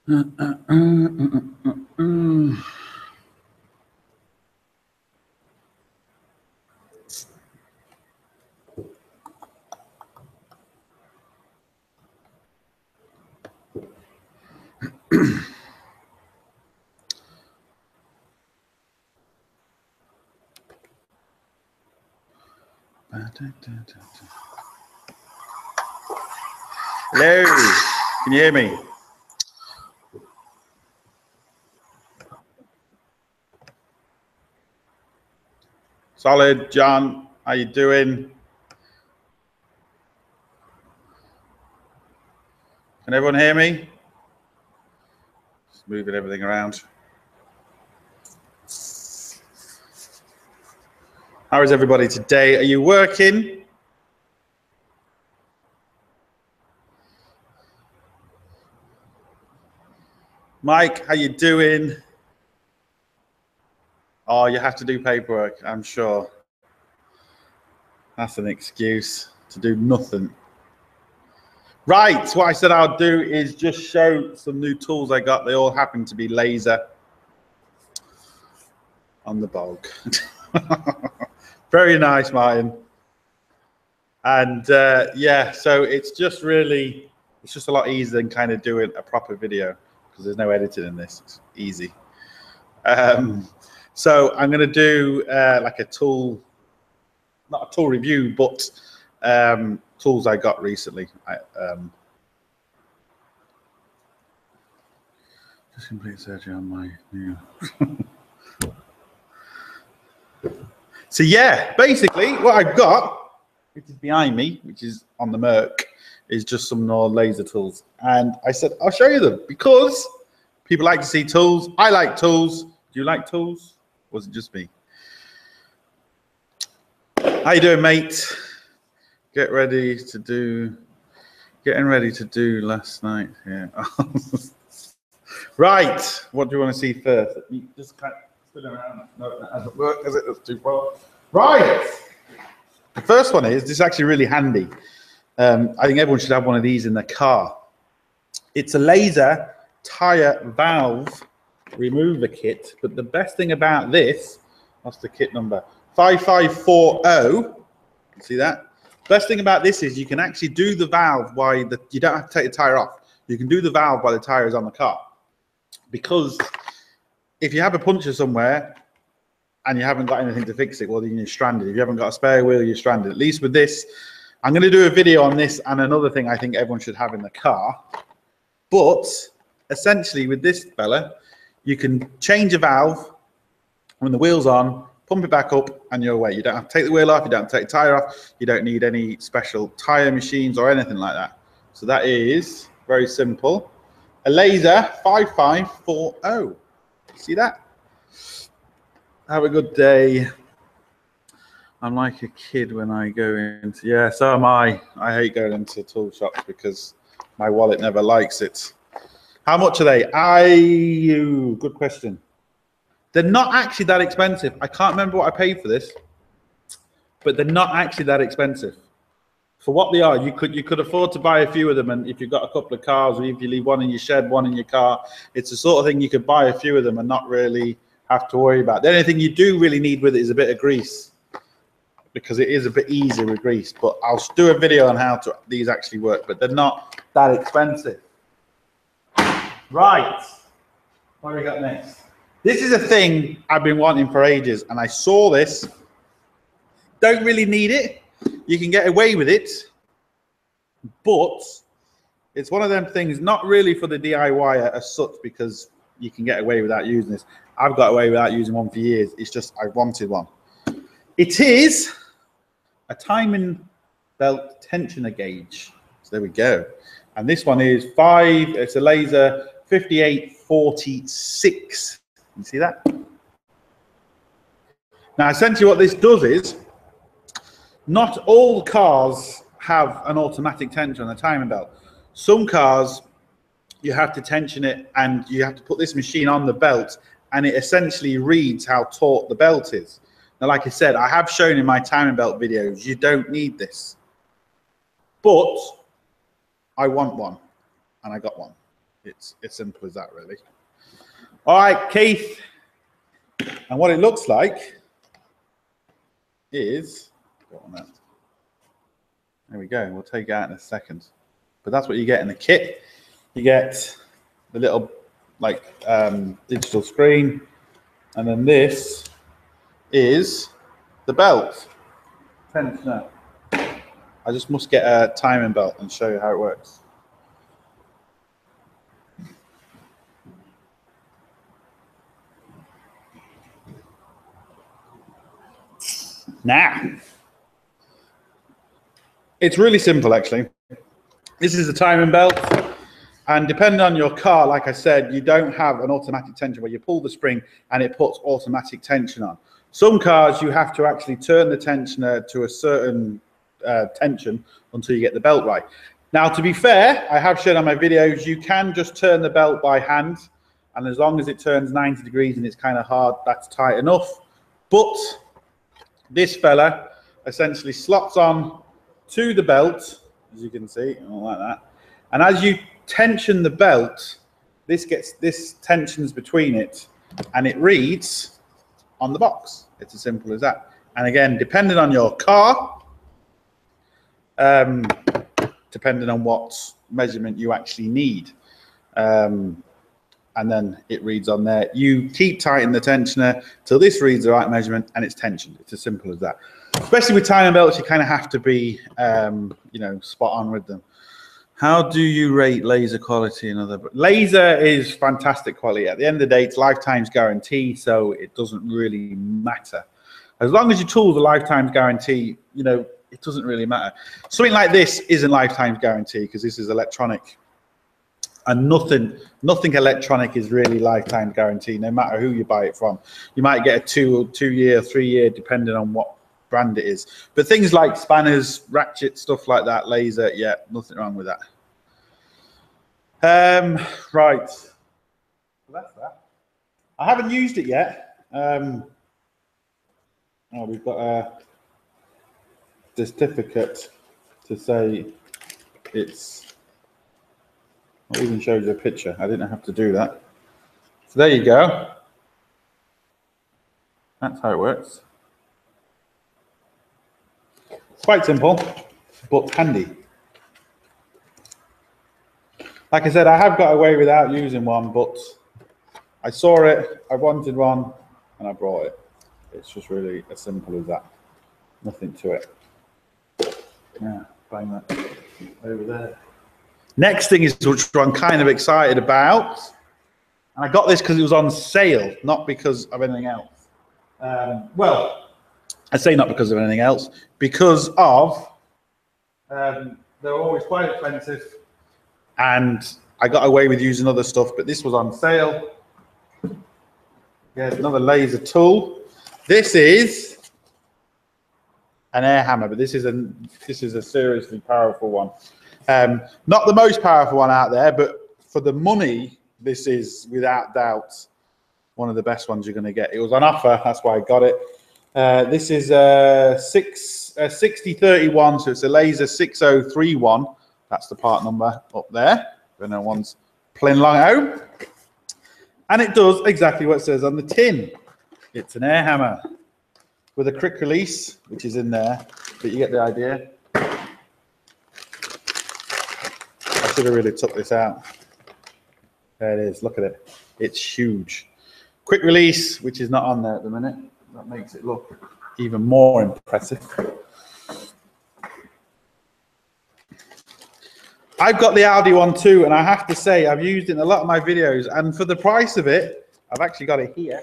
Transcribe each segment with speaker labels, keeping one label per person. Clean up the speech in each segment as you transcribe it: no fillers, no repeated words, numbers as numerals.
Speaker 1: Hello, can you hear me? Solid, John, how you doing? Can everyone hear me? Just moving everything around. How is everybody today? Are you working? Mike, how you doing? Oh, you have to do paperwork, I'm sure. That's an excuse to do nothing. Right, what I said I'll do is just show some new tools I got. They all happen to be laser on the bog. Very nice, Martin. And yeah, so it's just really, it's just a lot easier than kind of doing a proper video because there's no editing in this. It's easy. So I'm going to do like a tool, not a tool review, but tools I got recently. Just complete surgery on my new. So yeah, basically what I've got, which is behind me, which is on the Merc, is just some more laser tools. And I said, I'll show you them because people like to see tools. I like tools. Do you like tools? Or was it just me? How you doing, mate? Getting ready to do last night. Yeah. Right. What do you want to see first? You just kind of spin around. No, that hasn't worked, has it? That's too far. Right. The first one is, this is actually really handy. I think everyone should have one of these in their car. It's a laser tire valve remover kit, but the best thing about this, what's the kit number? 5540. See that? Best thing about this is you can actually do the valve while you don't have to take the tire off. You can do the valve while the tire is on the car. Because if you have a puncture somewhere and you haven't got anything to fix it, well, then you're stranded. If you haven't got a spare wheel, you're stranded. At least with this, I'm going to do a video on this and another thing I think everyone should have in the car. But essentially with this fella, you can change a valve when the wheel's on, pump it back up, and you're away. You don't have to take the wheel off, you don't have to take the tire off, you don't need any special tire machines or anything like that. So that is very simple. A laser 5540. See that? Have a good day. I'm like a kid when I go into, yeah, so am I. I hate going into tool shops because my wallet never likes it. How much are they? Good question. They're not actually that expensive. I can't remember what I paid for this, but they're not actually that expensive. For what they are, you could afford to buy a few of them, and if you've got a couple of cars, or if you leave one in your shed, one in your car, it's the sort of thing you could buy a few of them and not really have to worry about. The only thing you do really need with it is a bit of grease, because it is a bit easier with grease. But I'll do a video on how these actually work, but they're not that expensive. Right, what do we got next? This is a thing I've been wanting for ages, and I saw this. Don't really need it. You can get away with it, but it's one of them things, not really for the DIY as such, because you can get away without using this. I've got away without using one for years. It's just I wanted one. It is a timing belt tensioner gauge. So there we go. And this one is it's a laser 5846. You see that? Now, essentially what this does is, not all cars have an automatic tension on the timing belt. Some cars, you have to tension it and you have to put this machine on the belt, and it essentially reads how taut the belt is. Now, like I said, I have shown in my timing belt videos, you don't need this. But I want one, and I got one. It's as simple as that, really. All right, Keith. And what it looks like is, there we go. We'll take it out in a second. But that's what you get in the kit. You get the little digital screen, and then this is the belt. Tensioner. I just must get a timing belt and show you how it works. Now, it's really simple, actually. This is the timing belt, and depending on your car, like I said, you don't have an automatic tension where you pull the spring and it puts automatic tension on. Some cars, you have to actually turn the tensioner to a certain tension until you get the belt right. Now, to be fair, I have shown on my videos, you can just turn the belt by hand, and as long as it turns 90 degrees and it's kind of hard, that's tight enough. But this fella essentially slots on to the belt, as you can see, all like that. And as you tension the belt, this tensions between it, and it reads on the box. It's as simple as that. And again, depending on your car, depending on what measurement you actually need, and then it reads on there. You keep tightening the tensioner till this reads the right measurement and it's tensioned. It's as simple as that. Especially with timing belts, you kind of have to be, you know, spot on with them. How do you rate laser quality and other? Laser is fantastic quality. At the end of the day, it's lifetime's guarantee, so it doesn't really matter. As long as your tool's a lifetime's guarantee, you know, it doesn't really matter. Something like this isn't lifetime's guarantee because this is electronic. And nothing electronic is really lifetime guarantee, no matter who you buy it from. You might get a 2 year, 3 year, depending on what brand it is. But things like spanners, ratchets, stuff like that, laser, yeah, nothing wrong with that. Right. So that's that. I haven't used it yet. Oh, we've got a certificate to say it's. It even shows you a picture. I didn't have to do that. So there you go. That's how it works. Quite simple, but handy. Like I said, I have got away without using one, but I saw it, I wanted one, and I brought it. It's just really as simple as that. Nothing to it. Yeah, bang that over there. Next thing is which I'm kind of excited about, and I got this because it was on sale, not because of anything else. Well, I say not because of anything else, because of they're always quite expensive, and I got away with using other stuff, but this was on sale. Here's another laser tool. This is an air hammer, but this is a seriously powerful one. Not the most powerful one out there, but for the money, this is without doubt one of the best ones you're going to get. It was on offer, that's why I got it. This is a 6031, so it's a laser 6031. That's the part number up there. If no one's playing along at home. And it does exactly what it says on the tin. It's an air hammer with a quick release, which is in there, but you get the idea. I should have really took this out. There it is, look at it. It's huge. Quick release, which is not on there at the minute. That makes it look even more impressive. I've got the Audi one too, and I have to say, I've used it in a lot of my videos, and for the price of it, I've actually got it here.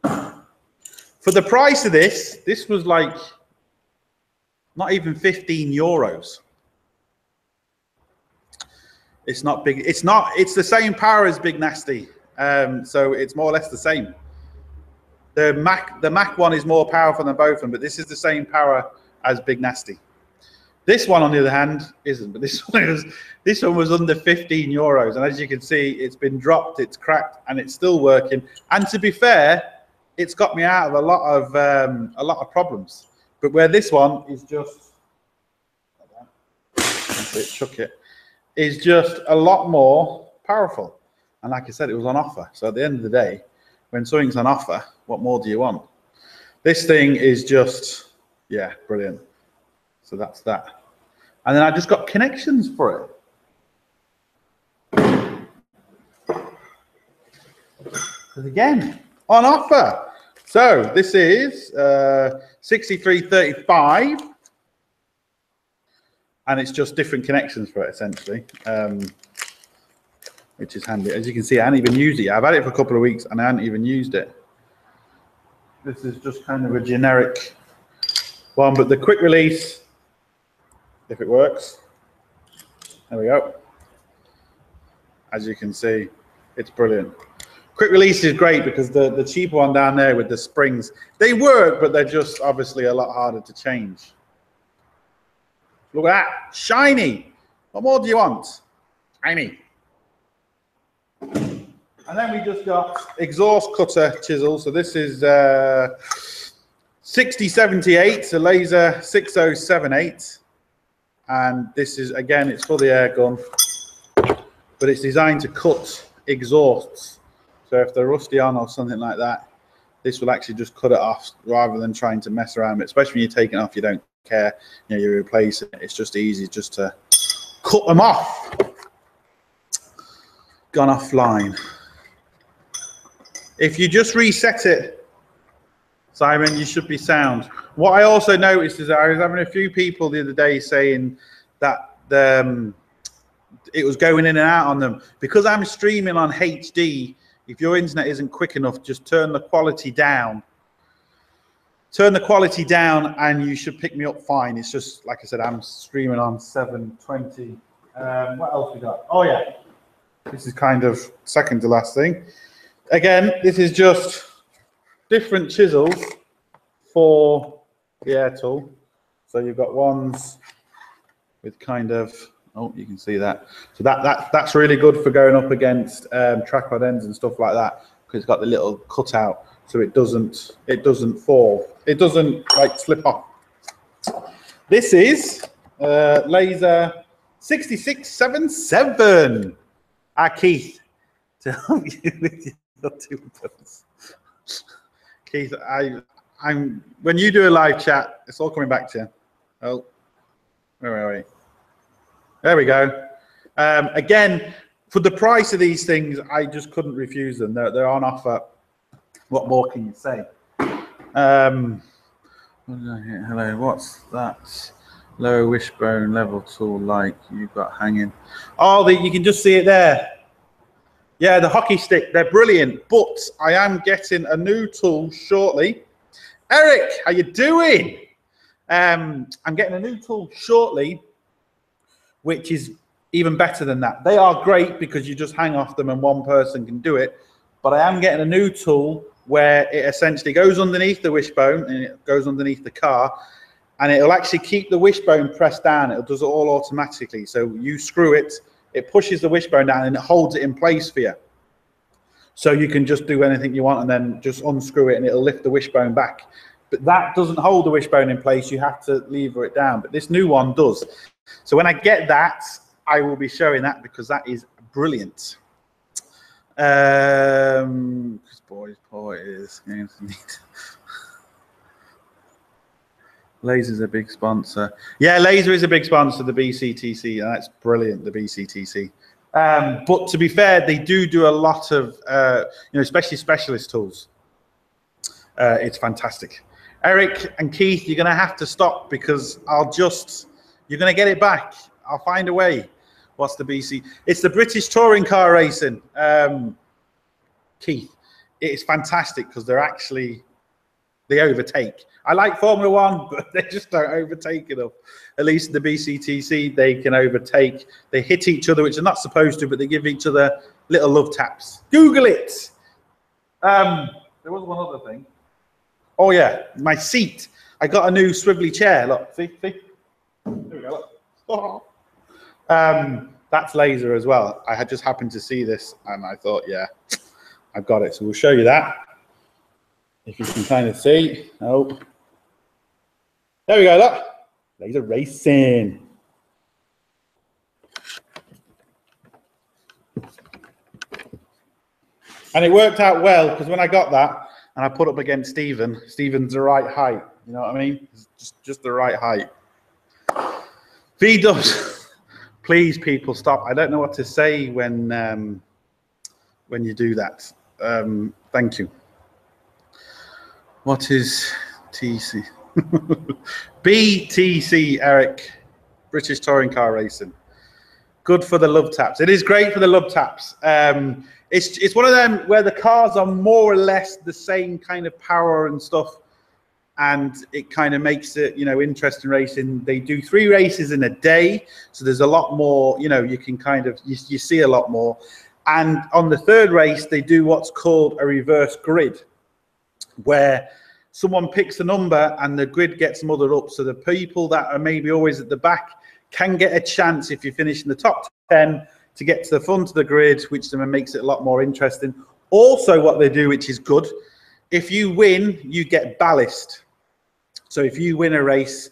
Speaker 1: For the price of this was like not even 15 euros. It's not big. It's the same power as Big Nasty. So it's more or less the same. The Mac one is more powerful than both of them, but this is the same power as Big Nasty. This one, on the other hand, isn't. But this one was under 15 euros, and as you can see, it's been dropped, it's cracked, and it's still working. And to be fair, it's got me out of a lot of problems. But where this one is just, it shook it. is just a lot more powerful. And like I said, it was on offer. So at the end of the day, when something's on offer, what more do you want? This thing is just, yeah, brilliant. So that's that. And then I just got connections for it. Because again, on offer. So this is 6335. And it's just different connections for it, essentially, which is handy. As you can see, I haven't even used it yet. I've had it for a couple of weeks, and I haven't even used it. This is just kind of a generic one, but the quick release, if it works, there we go. As you can see, it's brilliant. Quick release is great because the cheaper one down there with the springs, they work, but they're just obviously a lot harder to change. Look at that, shiny. What more do you want? Shiny. And then we just got exhaust cutter chisel. So this is 6078, so laser 6078. And this is, again, it's for the air gun, but it's designed to cut exhausts. So if they're rusty on or something like that, this will actually just cut it off rather than trying to mess around with it. Especially when you're taking it off, you don't care, you know, you replace it. It's just easy just to cut them off. Gone offline. If you just reset it, Simon, you should be sound. What I also noticed is that I was having a few people the other day saying that it was going in and out on them. Because I'm streaming on HD, if your internet isn't quick enough, just turn the quality down. Turn the quality down and you should pick me up fine. It's just, like I said, I'm streaming on 720. What else we got? Oh yeah, this is kind of second to last thing. Again, this is just different chisels for the air tool. So you've got ones with kind of, oh, you can see that. So that's really good for going up against tripod ends and stuff like that, because it's got the little cutout. So it doesn't fall. It doesn't like slip off. This is laser 6677. Keith, to help you with your two buttons. Keith, I'm when you do a live chat, it's all coming back to you. Oh, where are we? There we go. Again, for the price of these things, I just couldn't refuse them. They're on offer. What more can you say? Hello, what's that low wishbone level tool like you got hanging? Oh, you can just see it there. Yeah, the hockey stick, they're brilliant, but I am getting a new tool shortly. Eric, how you doing? I'm getting a new tool shortly, which is even better than that. They are great because you just hang off them and one person can do it, but I am getting a new tool where it essentially goes underneath the wishbone and it goes underneath the car, and it'll actually keep the wishbone pressed down. It does it all automatically. So you screw it, it pushes the wishbone down and it holds it in place for you. So you can just do anything you want and then just unscrew it and it'll lift the wishbone back. But that doesn't hold the wishbone in place. You have to lever it down. But this new one does. So when I get that, I will be showing that because that is brilliant. Because boy is going to need. Laser's a big sponsor. Yeah, Laser is a big sponsor of the BCTC, and that's brilliant, the BCTC. But to be fair, they do a lot of, especially specialist tools. It's fantastic. Eric and Keith, you're going to have to stop because you're going to get it back. I'll find a way. What's the BC? It's the British Touring Car Racing. Keith, it's fantastic because they overtake. I like Formula One, but they just don't overtake enough. At least the BCTC, they can overtake. They hit each other, which they're not supposed to, but they give each other little love taps. Google it. There was one other thing. Oh yeah, my seat. I got a new swivelly chair. Look, see? There we go. Look. Oh. That's Laser as well. I had just happened to see this, and I thought, yeah, I've got it. So we'll show you that. If you can kind of see. Oh. There we go, look. Laser racing. And it worked out well because when I got that and I put up against Stephen, Stephen's the right height. You know what I mean? It's just the right height. V-dubs, please, people, stop. I don't know what to say when you do that. Thank you. What is TC? BTC, Eric. British Touring Car Racing. Good for the love taps. It is great for the love taps. It's one of them where the cars are more or less the same kind of power and stuff, and it kind of makes it, you know, interesting racing. They do 3 races in a day, so there's a lot more, you know, you can kind of, you see a lot more. And on the 3rd race, they do what's called a reverse grid, where someone picks a number and the grid gets muddled up. So the people that are maybe always at the back can get a chance, if you finish in the top 10, to get to the front of the grid, which then makes it a lot more interesting. Also, what they do, which is good, if you win, you get ballast. So if you win a race,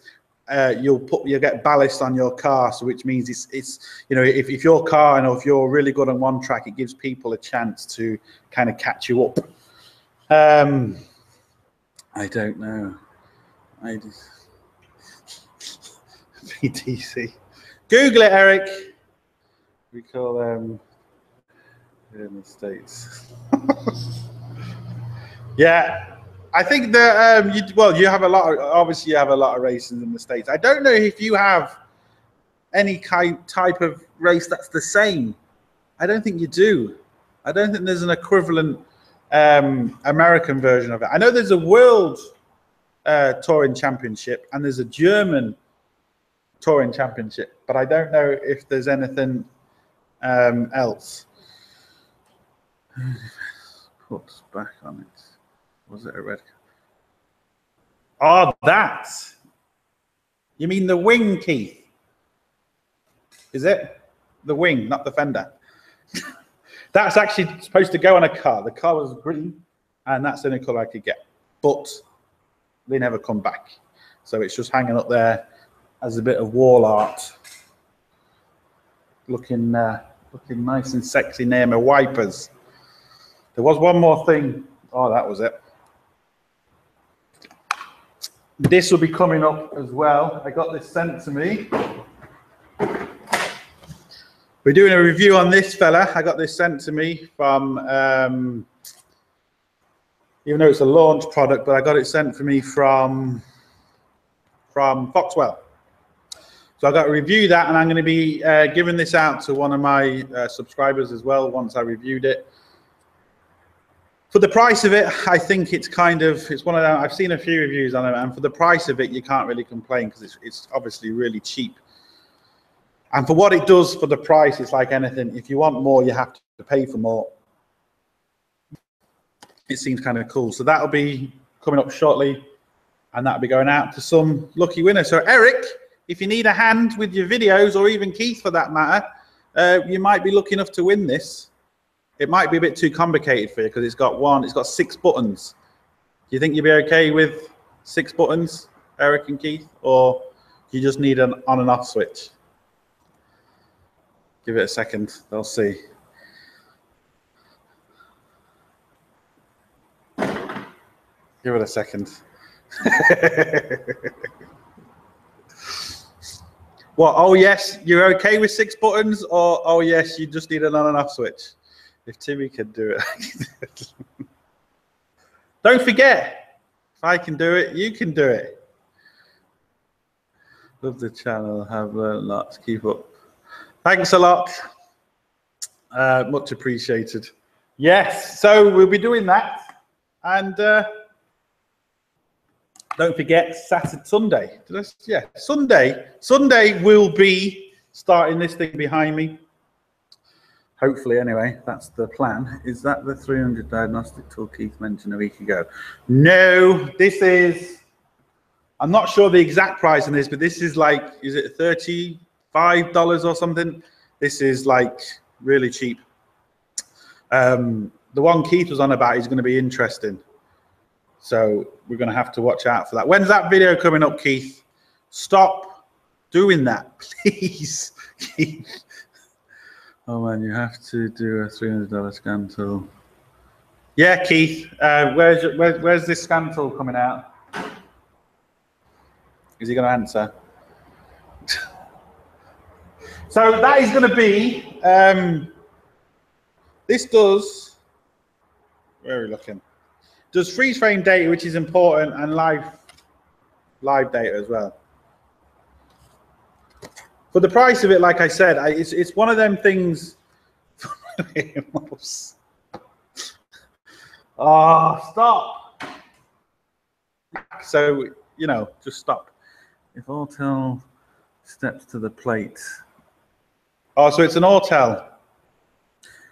Speaker 1: you'll get ballast on your car. So which means it's you know, if your car, and if you're really good on one track, it gives people a chance to kind of catch you up. I don't know. VTC. Google it, Eric. We call them in the States. Yeah, I think that you have a lot of, obviously you have a lot of races in the States. I don't know if you have any type of race that's the same. I don't think you do. I don't think there's an equivalent American version of it. I know there's a world touring championship and there's a German touring championship, but I don't know if there's anything else. Put back on it. Was it a red? Oh, that. You mean the wing, Keith? Is it? The wing, not the fender. That's actually supposed to go on a car. The car was green, and that's the only colour I could get. But they never come back. So it's just hanging up there as a bit of wall art. Looking nice and sexy near my wipers. There was one more thing. Oh, that was it. This will be coming up as well. I got this sent to me. We're doing a review on this fella. I got this sent to me from, even though it's a launch product, but I got it sent for me from Foxwell. So I got to review that, and I'm going to be giving this out to one of my subscribers as well once I reviewed it. For the price of it, I think it's kind of, it's one of them, I've seen a few reviews on it, and for the price of it, you can't really complain because it's obviously really cheap. And for what it does for the price, it's like anything. If you want more, you have to pay for more. It seems kind of cool. So that'll be coming up shortly, and that'll be going out to some lucky winner. So Eric, if you need a hand with your videos, or even Keith for that matter, you might be lucky enough to win this. It might be a bit too complicated for you because it's got 6 buttons. Do you think you'll be okay with 6 buttons, Eric and Keith, or you just need an on and off switch? Give it a second, they'll see. Give it a second. What, oh yes, you're okay with 6 buttons, or oh yes, you just need an on and off switch? If Timmy can do it. Don't forget, if I can do it, you can do it. Love the channel, have learned lots, keep up. Thanks a lot. Much appreciated. Yes, so we'll be doing that. And don't forget Sunday. Yeah, Sunday we'll be starting this thing behind me. Hopefully, anyway, that's the plan. Is that the 300 diagnostic tool Keith mentioned a week ago? No, this is, I'm not sure the exact price on this, but this is like, is it $35 or something? This is like really cheap. The one Keith was on about is going to be interesting. So we're going to have to watch out for that. When's that video coming up, Keith? Stop doing that, please, Keith. Oh man, you have to do a $300 scan tool. Yeah, Keith. Where's this scan tool coming out? Is he going to answer? So that is going to be. This does. Where are we looking? Does freeze frame data, which is important, and live data as well. For the price of it, like I said, it's one of them things. Oh, stop. So, you know, just stop. If Autel steps to the plate. Oh, so it's an Autel.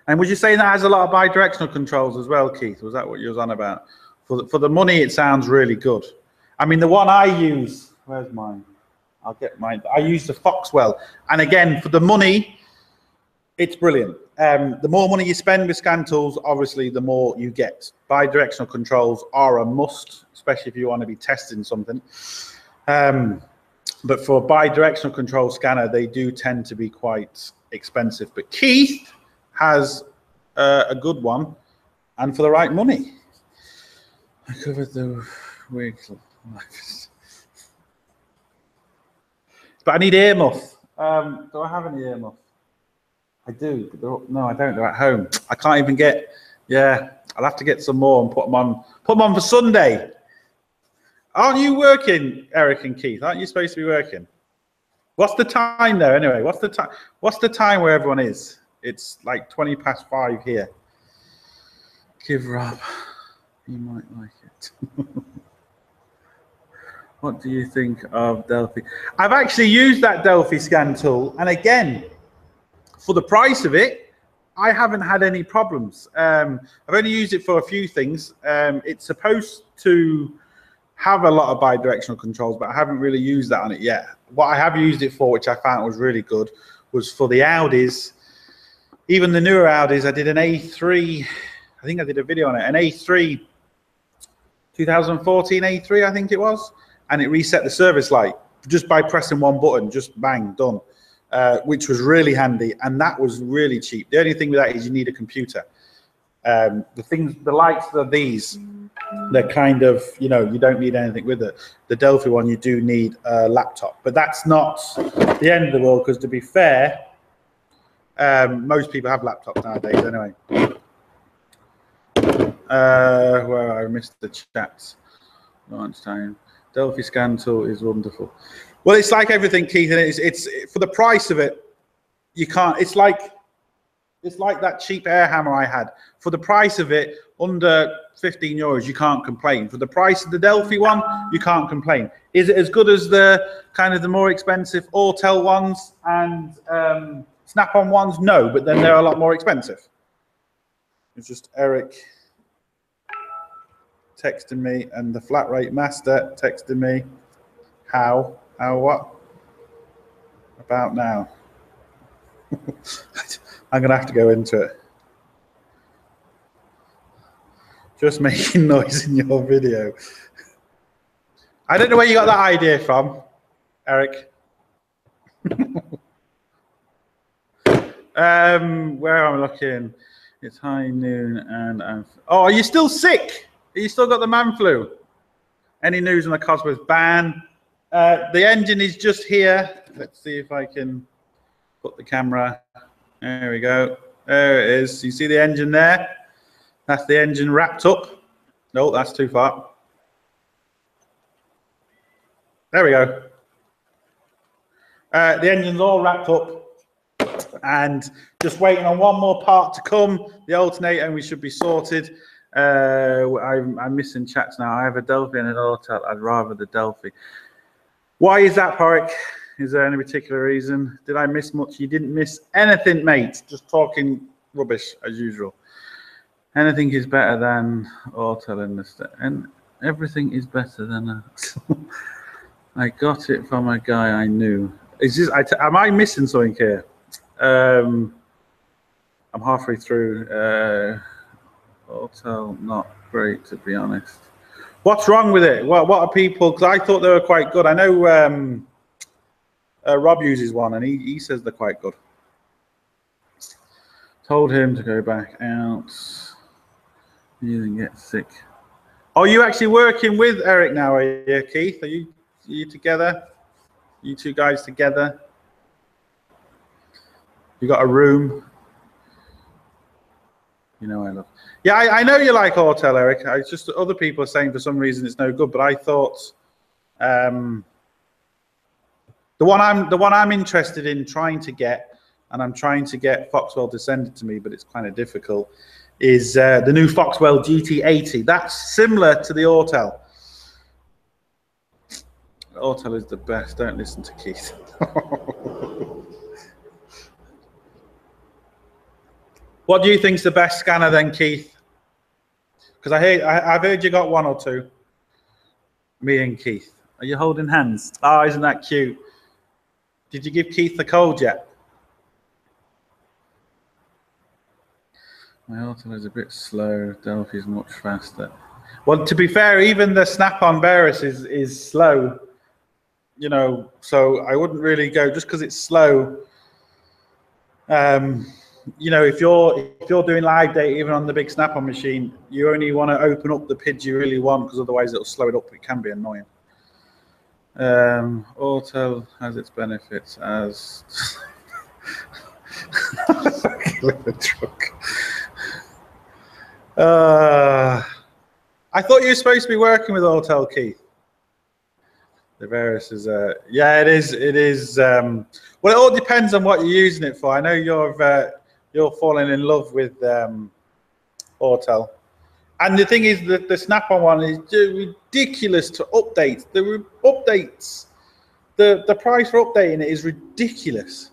Speaker 1: And was you saying that has a lot of bi-directional controls as well, Keith? Was that what you was on about? For the money, it sounds really good. I mean, the one I use, where's mine? I'll get mine. I use the Foxwell. And again, for the money, it's brilliant. The more money you spend with scan tools, obviously, the more you get. Bi-directional controls are a must, especially if you want to be testing something. But for a bi-directional control scanner, they do tend to be quite expensive. But Keith has a good one, and for the right money. I covered the week. But I need earmuff. Do I have any earmuff? I do, but no, I don't. They're at home. I can't even get. Yeah, I'll have to get some more and put them on. Put them on for Sunday. Aren't you working, Eric and Keith? Aren't you supposed to be working? What's the time there anyway? What's the time? What's the time where everyone is? It's like 5:20 here. Give Rob. He might like it. What do you think of Delphi? I've actually used that Delphi scan tool, and again, for the price of it, I haven't had any problems. I've only used it for a few things. It's supposed to have a lot of bi-directional controls, but I haven't really used that on it yet. What I have used it for, which I found was really good, was for the Audis. Even the newer Audis, I did an A3, I think I did a video on it, an A3, 2014 A3, I think it was, and it reset the service light just by pressing one button, just bang, done, which was really handy, and that was really cheap. The only thing with that is you need a computer. The lights are these, they're kind of, you know, you don't need anything with it. The Delphi one, you do need a laptop, but that's not the end of the world, because to be fair, most people have laptops nowadays anyway. Well, I missed the chats. Lunchtime. Delphi scan tool is wonderful. Well, it's like everything, Keith, and it's for the price of it, you can't. It's like that cheap air hammer I had. For the price of it, under 15 euros, you can't complain. For the price of the Delphi one, you can't complain. Is it as good as the kind of the more expensive Autel ones and Snap-on ones? No, but then they're a lot more expensive. It's just Eric texting me and the flat rate master texting me. How what? About now. I'm gonna have to go into it. Just making noise in your video. I don't know where you got that idea from, Eric. Where am I looking? It's high noon and I'm. Oh, are you still sick? Are you still got the man flu? Any news on the Cosmos ban? The engine is just here. Let's see if I can put the camera. There we go. There it is. You see the engine there? That's the engine wrapped up. No, that's too far. There we go. The engine's all wrapped up and just waiting on one more part to come, the alternator, and we should be sorted. I'm missing chats now. I have a Delphi and an Autel. I'd rather the Delphi. Why is that, Porrick? Is there any particular reason? Did I miss much? You didn't miss anything, mate. Just talking rubbish as usual. Anything is better than Autel in this, and everything is better than I got it from a guy I knew. Is this? Am I missing something here? I'm halfway through. Autel, not great, to be honest. What's wrong with it? What are people? Because I thought they were quite good. I know Rob uses one, and he says they're quite good. Told him to go back out. You didn't get sick. Oh, you actually working with Eric now, are you, Keith? Are you together? You two guys together? You got a room? You know I love. Yeah, I know you like Autel, Eric. It's just other people are saying for some reason it's no good, but I thought the one I'm interested in trying to get, and I'm trying to get Foxwell to send it to me, but it's kind of difficult, is the new Foxwell GT80. That's similar to the Autel. Autel is the best. Don't listen to Keith. What do you think's the best scanner then, Keith? Because I've heard you got one or two. Me and Keith. Are you holding hands? Oh, isn't that cute? Did you give Keith the cold yet? My Autel is a bit slow. Delphi's much faster. Well, to be fair, even the snap-on Barris is slow. You know, so I wouldn't really go just because it's slow. You know, if you're doing live data even on the big snap-on machine, you only want to open up the PIDs you really want, because otherwise it'll slow it up. It can be annoying. Autel has its benefits as the truck. I thought you were supposed to be working with Autel, Keith. The Varus is yeah, it is. Well, it all depends on what you're using it for. I know you're falling in love with Autel, and the thing is that the snap-on one is ridiculous to update. The updates, the price for updating it is ridiculous.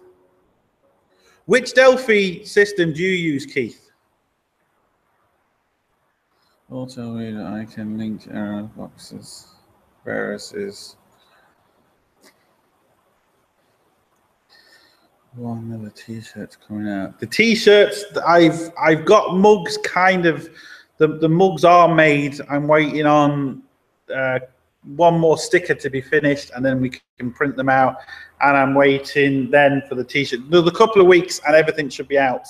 Speaker 1: Which Delphi system do you use, Keith? Autel reader, I can link error boxes. Varus is. One of the t-shirts coming out. The t-shirts, I've got mugs kind of. The mugs are made. I'm waiting on one more sticker to be finished, and then we can print them out. And I'm waiting then for the t-shirt. Another couple of weeks, and everything should be out.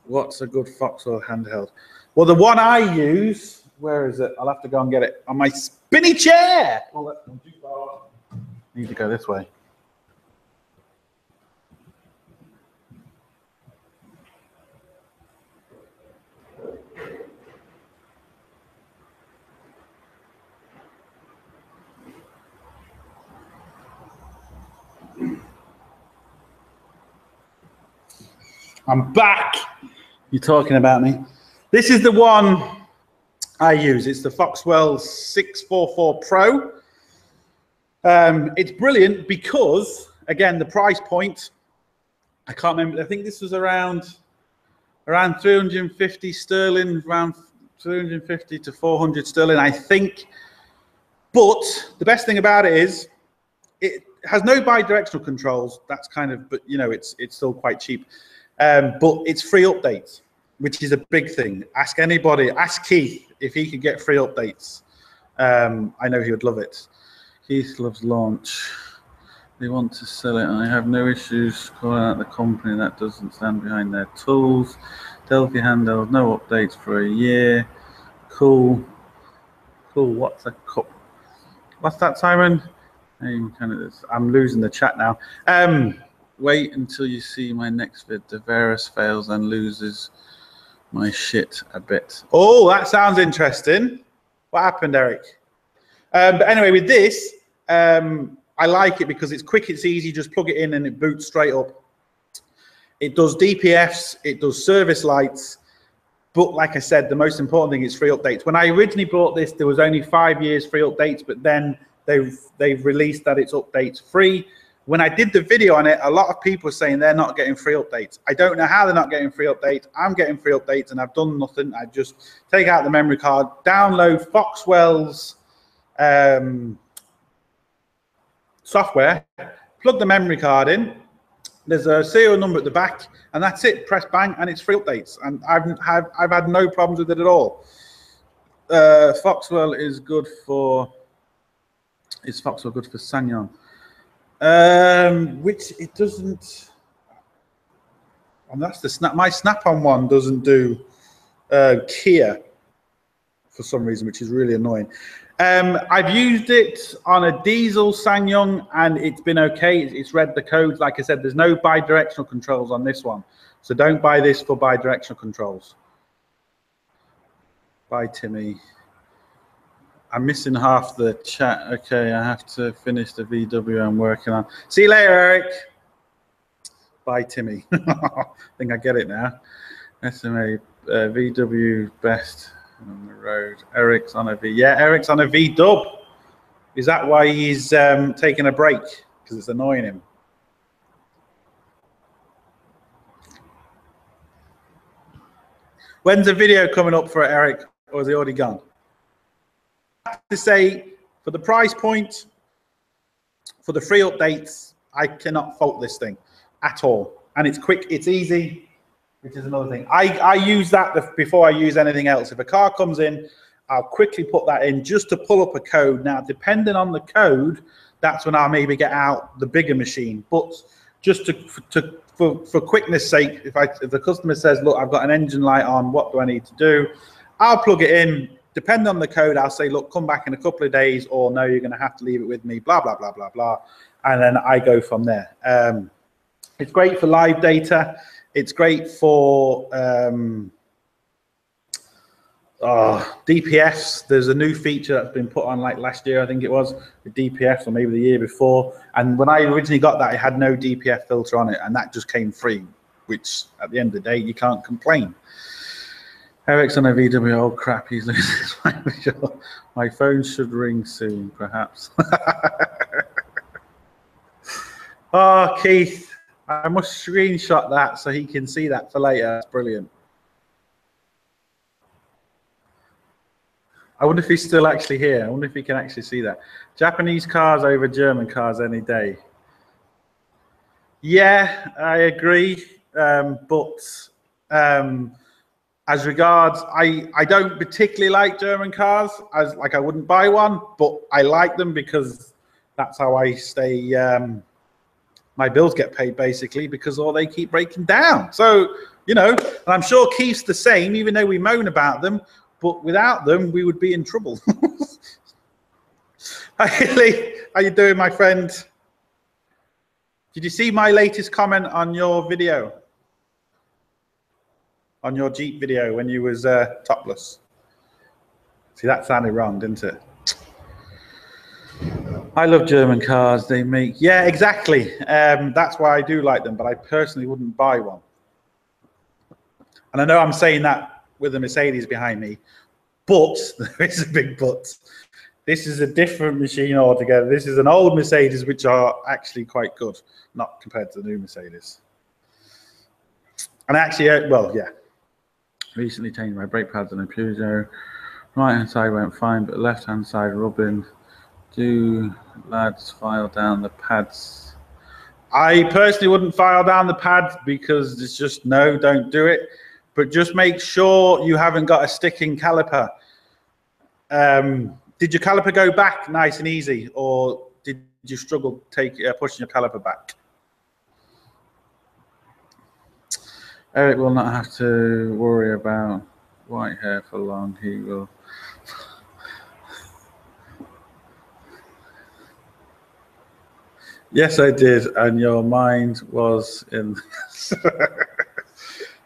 Speaker 1: What's a good Foxwell handheld? Well, the one I use. Where is it? I'll have to go and get it on my spinny chair. Well, that's not too far. I need to go this way. I'm back. You're talking about me. This is the one I use. It's the Foxwell 644 Pro. It's brilliant because, again, the price point, I can't remember. I think this was around 350 sterling, around 350 to 400 sterling, I think. But the best thing about it is it has no bi-directional controls. That's kind of, but you know, it's still quite cheap. But it's free updates, which is a big thing. Ask anybody, ask Keith if he could get free updates. I know he would love it. Keith loves launch. They want to sell it. I have no issues calling out the company that doesn't stand behind their tools. Delphi handles, no updates for a year. Cool. Cool. What's a cup? What's that, Simon? I'm losing the chat now. Wait until you see my next vid. The Varus fails and loses my shit a bit. Oh, that sounds interesting. What happened, Eric? But anyway, with this, I like it because it's quick, it's easy. Just plug it in and it boots straight up. It does DPFs, it does service lights. But like I said, the most important thing is free updates. When I originally bought this, there was only 5 years free updates, but then they've released that it's updates free. When I did the video on it, a lot of people were saying they're not getting free updates. I don't know how they're not getting free updates. I'm getting free updates and I've done nothing. I just take out the memory card, download Foxwell's software, plug the memory card in. There's a serial number at the back, and that's it. Press bang, and it's free updates. And I've had no problems with it at all. Foxwell is good for. Is Foxwell good for Sanyon? Which it doesn't. And that's the snap. My snap-on one doesn't do Kia for some reason, which is really annoying. I've used it on a diesel SsangYong and it's been okay. It's read the codes. Like I said, there's no bi-directional controls on this one. So don't buy this for bi-directional controls. Bye, Timmy. I'm missing half the chat. Okay, I have to finish the VW I'm working on. See you later, Eric. Bye, Timmy. I think I get it now. SMA, VW best on the road. Eric's on a V. Yeah, Eric's on a V-dub. Is that why he's taking a break? Because it's annoying him. When's the video coming up for Eric, or is he already gone? I have to say, for the price point, for the free updates, I cannot fault this thing at all. And it's quick, it's easy, which is another thing. I use that before I use anything else. If a car comes in, I'll quickly put that in just to pull up a code. Now, depending on the code, that's when I'll maybe get out the bigger machine. But just for quickness sake, if the customer says, look, I've got an engine light on, what do I need to do? I'll plug it in. Depending on the code, I'll say, look, come back in a couple of days, or no, you're going to have to leave it with me, blah, blah, blah, blah, blah. And then I go from there. It's great for live data. It's great for DPFs. There's a new feature that's been put on like last year, I think it was, with DPFs, or maybe the year before. And when I originally got that, it had no DPF filter on it, and that just came free, which at the end of the day, you can't complain. Eric's on a VW. Oh crap, he's losing his mind. My phone should ring soon, perhaps. Oh, Keith, I must screenshot that so he can see that for later. That's brilliant. I wonder if he's still actually here. I wonder if he can actually see that. Japanese cars over German cars any day. Yeah, I agree. As regards, I don't particularly like German cars. I wouldn't buy one, but I like them because that's how I stay. My bills get paid basically, because they keep breaking down. So, you know, and I'm sure Keith's the same, even though we moan about them, but without them, we would be in trouble. Hi, Lee. How you doing, my friend? Did you see my latest comment on your video? On your Jeep video when you was topless? See, that sounded wrong, didn't it? I love German cars. They make, yeah, exactly. That's why I do like them, but I personally wouldn't buy one. And I know I'm saying that with a Mercedes behind me, but there is a big but. This is a different machine altogether. This is an old Mercedes, which are actually quite good, not compared to the new Mercedes. And actually, well, yeah. Recently changed my brake pads on a Peugeot. Right hand side went fine, but left hand side rubbing. Do lads file down the pads? I personally wouldn't file down the pads because it's just, no, don't do it. But just make sure you haven't got a sticking caliper. Did your caliper go back nice and easy, or did you struggle pushing your caliper back? Eric will not have to worry about white hair for long. He will. Yes, I did. And your mind was in.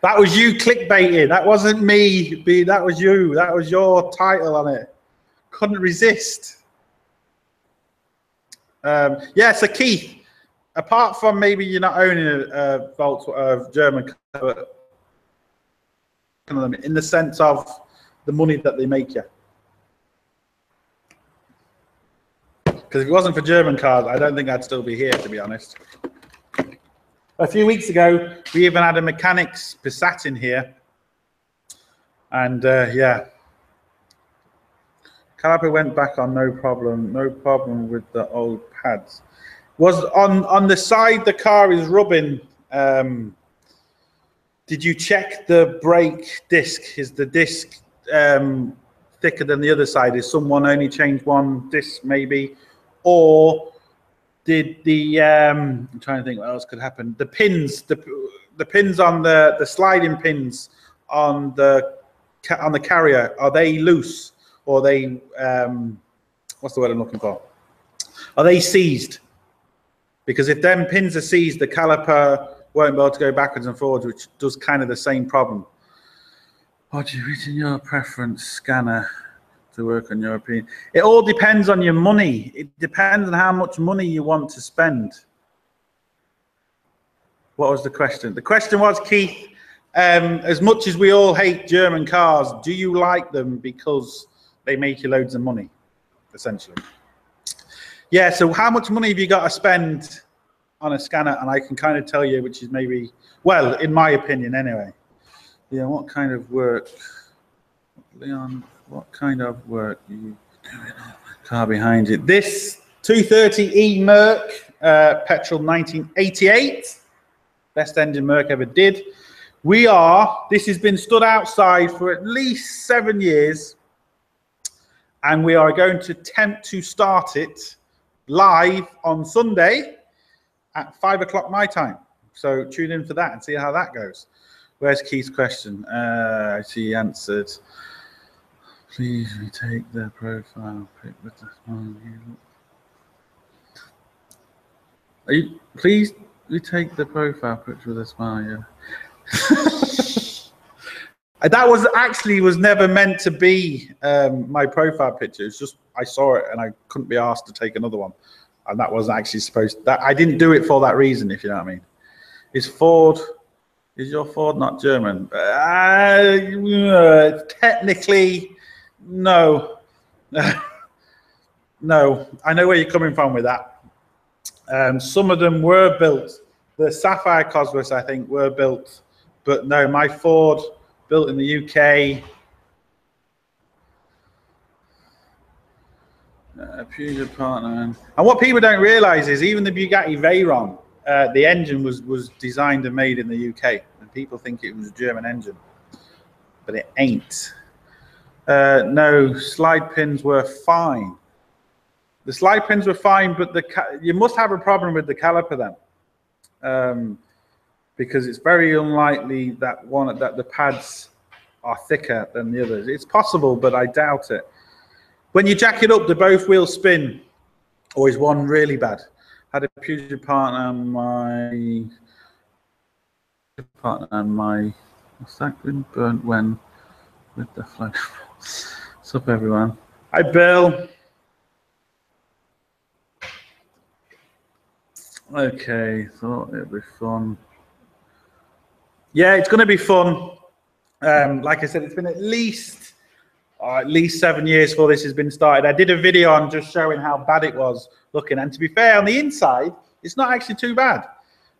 Speaker 1: That was you clickbaiting. That wasn't me. That was you. That was your title on it. Couldn't resist. Yeah, so Keith, apart from maybe you're not owning a German car, in the sense of the money that they make you. Because if it wasn't for German cars, I don't think I'd still be here, to be honest. A few weeks ago, we even had a mechanic's Passat in here. And yeah, caliper went back on, no problem. No problem with the old pads. Was on the side the car is rubbing. Did you check the brake disc? Is the disc thicker than the other side? Is someone only changed one disc maybe? Or did the, I'm trying to think what else could happen. The pins, the pins on the sliding pins on the on the carrier, are they loose, or are they what's the word I'm looking for? Are they seized? Because if them pins are seized, the caliper won't be able to go backwards and forwards, which does kind of the same problem. What do you read in your preference scanner to work on European? It all depends on your money. It depends on how much money you want to spend. What was the question? The question was, Keith, as much as we all hate German cars, do you like them because they make you loads of money, essentially? Yeah, so how much money have you got to spend on a scanner? And I can kind of tell you, which is maybe, well, in my opinion anyway. Yeah, what kind of work, Leon, what kind of work are you doing on the car behind it? This 230E Merc, petrol 1988, best engine Merc ever did. This has been stood outside for at least 7 years, and we are going to attempt to start it live on Sunday at 5 o'clock my time. So tune in for that and see how that goes. Where's Keith's question? I see he answered. Please retake the profile pic with the smile. Please retake the profile picture with a smile. Yeah. That was never meant to be my profile picture. It's just I saw it and I couldn't be asked to take another one, and that wasn't actually supposed. That I didn't do it for that reason, if you know what I mean. Is your Ford not German? Technically, no. No, I know where you're coming from with that. Some of them were built. The Sapphire Cosworths, I think, were built. But no, my Ford, built in the UK. Peugeot partner. And what people don't realise is even the Bugatti Veyron, the engine was designed and made in the UK. And people think it was a German engine. But it ain't. No, slide pins were fine. The slide pins were fine, but you must have a problem with the caliper then. Because it's very unlikely that the pads are thicker than the others. It's possible, but I doubt it. When you jack it up, do both wheels spin, or is one really bad? Had a Peugeot partner and my what's that been burnt when with the flag? What's up, everyone? Hi, Bill. Okay, thought it'd be fun. Yeah, it's going to be fun. Like I said, it's been at least 7 years before this has been started. I did a video on just showing how bad it was looking, and to be fair, on the inside, it's not actually too bad.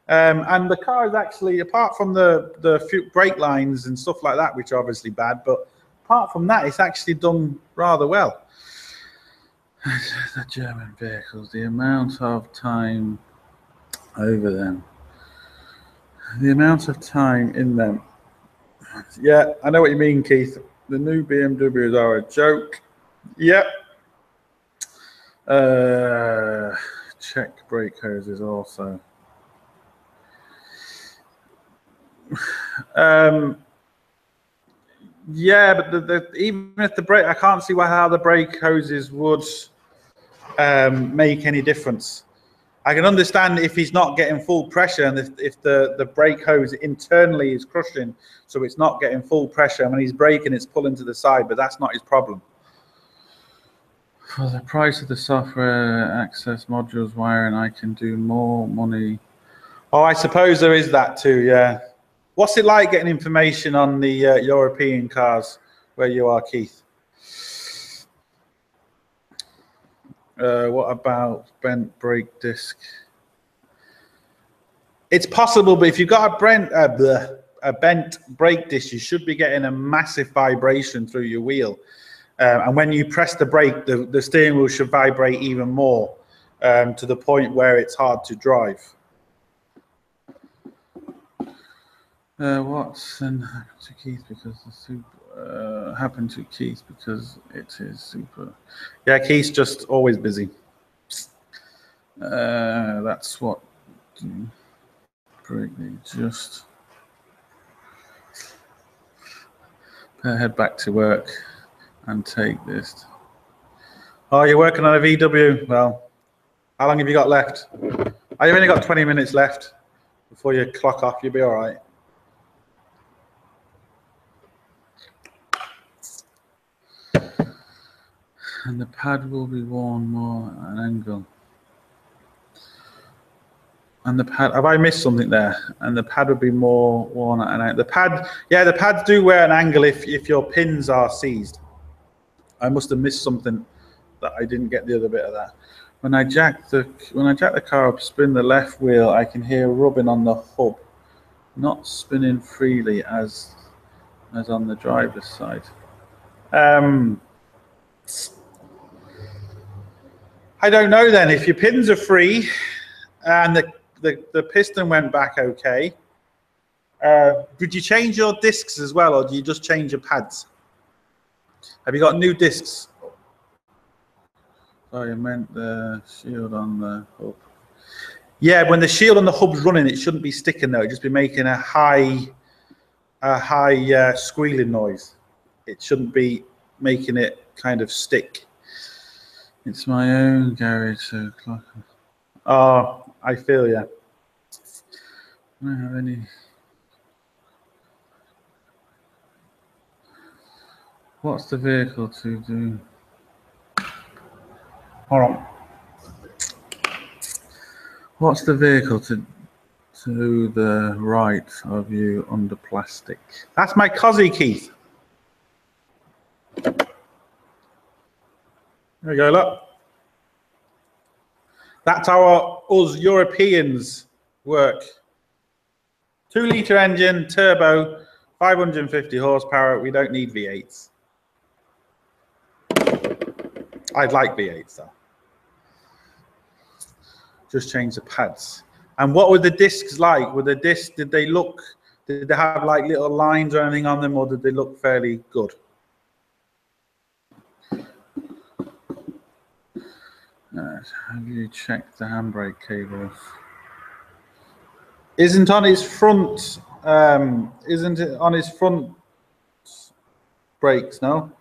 Speaker 1: And the car is actually, apart from the brake lines and stuff like that, which are obviously bad, but apart from that, it's actually done rather well. The German vehicles, the amount of time over them. The amount of time in them. Yeah, I know what you mean, Keith. The new BMWs are a joke. Yep. Check brake hoses also. Yeah, but even if the brake, I can't see how the brake hoses would make any difference. I can understand if he's not getting full pressure, and if the brake hose internally is crushing, so it's not getting full pressure, and when he's braking, it's pulling to the side, but that's not his problem. For the price of the software access modules wiring, I can do more money. Oh, I suppose there is that too, yeah. What's it like getting information on the European cars where you are, Keith? What about bent brake disc? It's possible, but if you've got a bent brake disc, you should be getting a massive vibration through your wheel. And when you press the brake, the steering wheel should vibrate even more to the point where it's hard to drive. What's happened to Keith because the super happened to Keith because it is super. Yeah, Keith's just always busy. That's what. Just Head back to work and take this. Oh, you're working on a VW. Well, how long have you got left? Oh, you've only got 20 minutes left before you clock off. You'll be all right. And the pad will be worn more at an angle. And the pad, have I missed something there? And the pad would be more worn at an angle. The pad, yeah, the pads do wear an angle if your pins are seized. I must have missed something that I didn't get the other bit of that. When I jack the car up, spin the left wheel, I can hear rubbing on the hub, not spinning freely as on the driver's side. I don't know then. If your pins are free and the piston went back okay, did you change your discs as well, or do you just change your pads? Have you got new discs? Sorry, I meant the shield on the hub. Yeah, when the shield on the hub's running, it shouldn't be sticking though. It'd just be making a high squealing noise. It shouldn't be making it kind of stick. It's my own garage, so clock. Oh, I feel you. I don't have any. What's the vehicle to do? Hold on. What's the vehicle to the right of you under plastic? That's my cosy, Keith. There we go, look. That's how us Europeans work. 2-litre engine, turbo, 550 horsepower. We don't need V8s. I'd like V8s though. Just change the pads. And what were the discs like? Were the discs, did they have like little lines or anything on them, or did they look fairly good? Have you checked the handbrake cables? Isn't on his front, isn't it on his front brakes, no?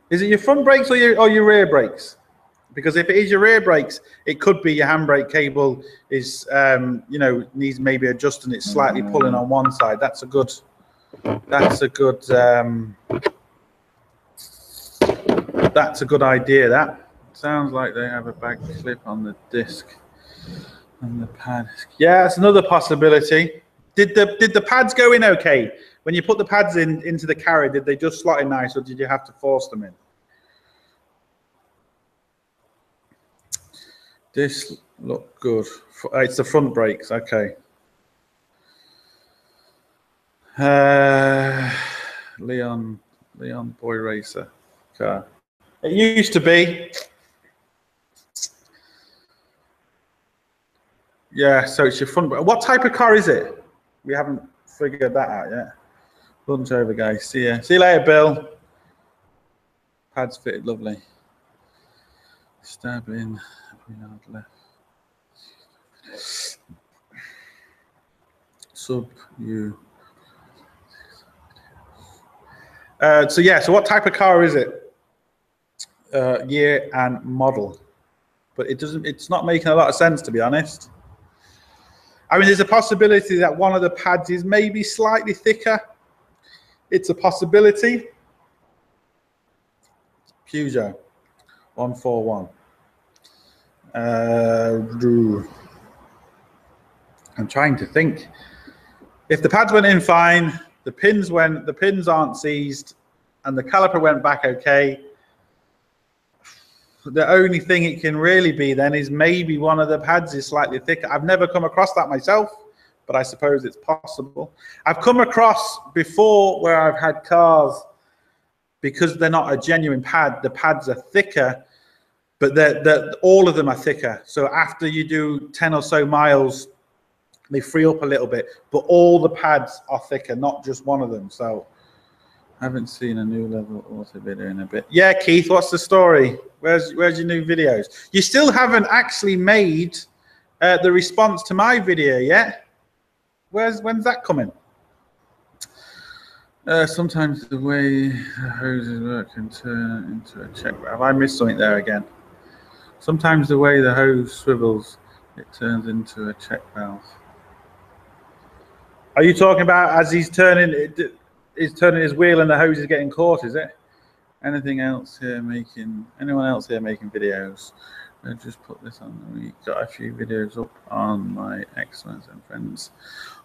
Speaker 1: Is it your front brakes or your rear brakes? Because if it is your rear brakes, it could be your handbrake cable is, you know, needs maybe adjusting. It's slightly pulling on one side. That's a good idea. That sounds like they have a back clip on the disc and the pad. Yeah, that's another possibility. Did the pads go in okay? When you put the pads into the carrier, did they just slot in nice, or did you have to force them in? This look good. It's the front brakes, okay. Leon Boy Racer car. It used to be. Yeah, so it's your front. What type of car is it? We haven't figured that out yet. Lunch over, guys. See ya. See you later, Bill. Pads fitted, lovely. Stab in. Left. Sub you. So yeah. So what type of car is it? Year and model. But it doesn't. It's not making a lot of sense, to be honest. I mean, there's a possibility that one of the pads is maybe slightly thicker. It's a possibility. Peugeot 141. I'm trying to think. If the pads went in fine, the pins aren't seized, and the caliper went back okay, the only thing it can really be then is maybe one of the pads is slightly thicker. I've never come across that myself, but I suppose it's possible. I've come across before where I've had cars, because they're not a genuine pad, the pads are thicker, but all of them are thicker. So after you do 10 or so miles, they free up a little bit, but all the pads are thicker, not just one of them. So I haven't seen a new level auto video in a bit. Yeah, Keith, what's the story? Where's your new videos? You still haven't actually made the response to my video yet. When's that coming? Sometimes the way the hoses work can turn into a check. Have I missed something there again? Sometimes the way the hose swivels, it turns into a check valve. Are you talking about as he's turning his wheel and the hose is getting caught, is it? Anyone else here making videos? I'll just put this on. We got a few videos up on my excellence and friends.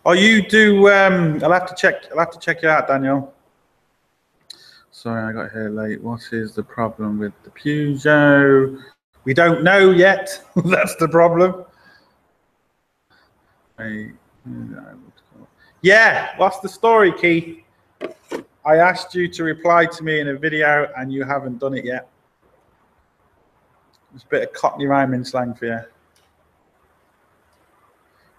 Speaker 1: Oh, you do. I'll have to check you out, Daniel. Sorry, I got here late. What is the problem with the Peugeot? We don't know yet. That's the problem. Yeah, what's the story, Keith? I asked you to reply to me in a video and you haven't done it yet. There's a bit of Cockney rhyming slang for you.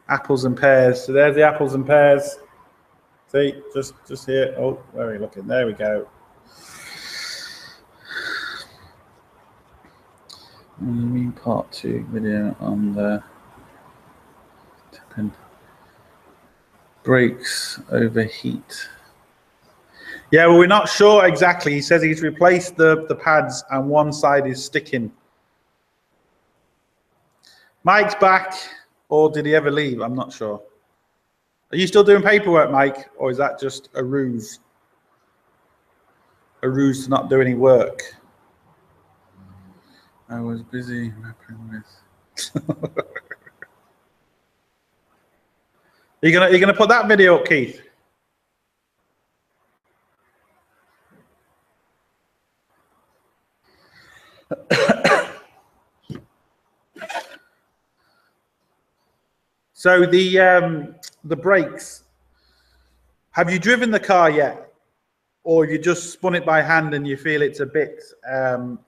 Speaker 1: Apples and pears. So there's the apples and pears. See, just here. Oh, where are we looking? There we go. Part 2 video on the brakes overheat. Yeah, well, we're not sure exactly. He says he's replaced the pads and one side is sticking. Mike's back, or did he ever leave? I'm not sure. Are you still doing paperwork, Mike, or is that just a ruse? A ruse to not do any work? I was busy mapping with. You're gonna put that video up, Keith? So the brakes. Have you driven the car yet, or have you just spun it by hand and you feel it's a bit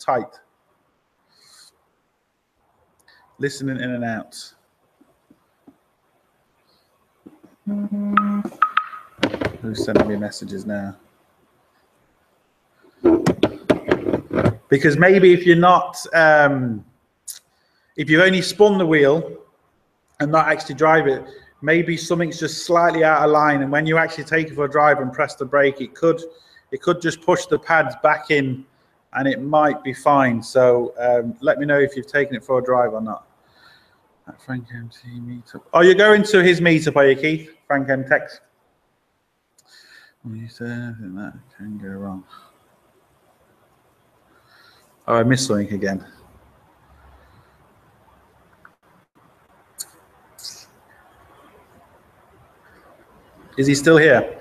Speaker 1: tight? Listening in and out. Who's sending me messages now? Because maybe if you're not, if you've only spun the wheel and not actually drive it, maybe something's just slightly out of line, and when you actually take it for a drive and press the brake, it could just push the pads back in, and it might be fine. So let me know if you've taken it for a drive or not. At Frank MT meetup. Oh, you're going to his meetup, are you, Keith? Frank M text. You said anything that can go wrong. Oh, I missed something again. Is he still here?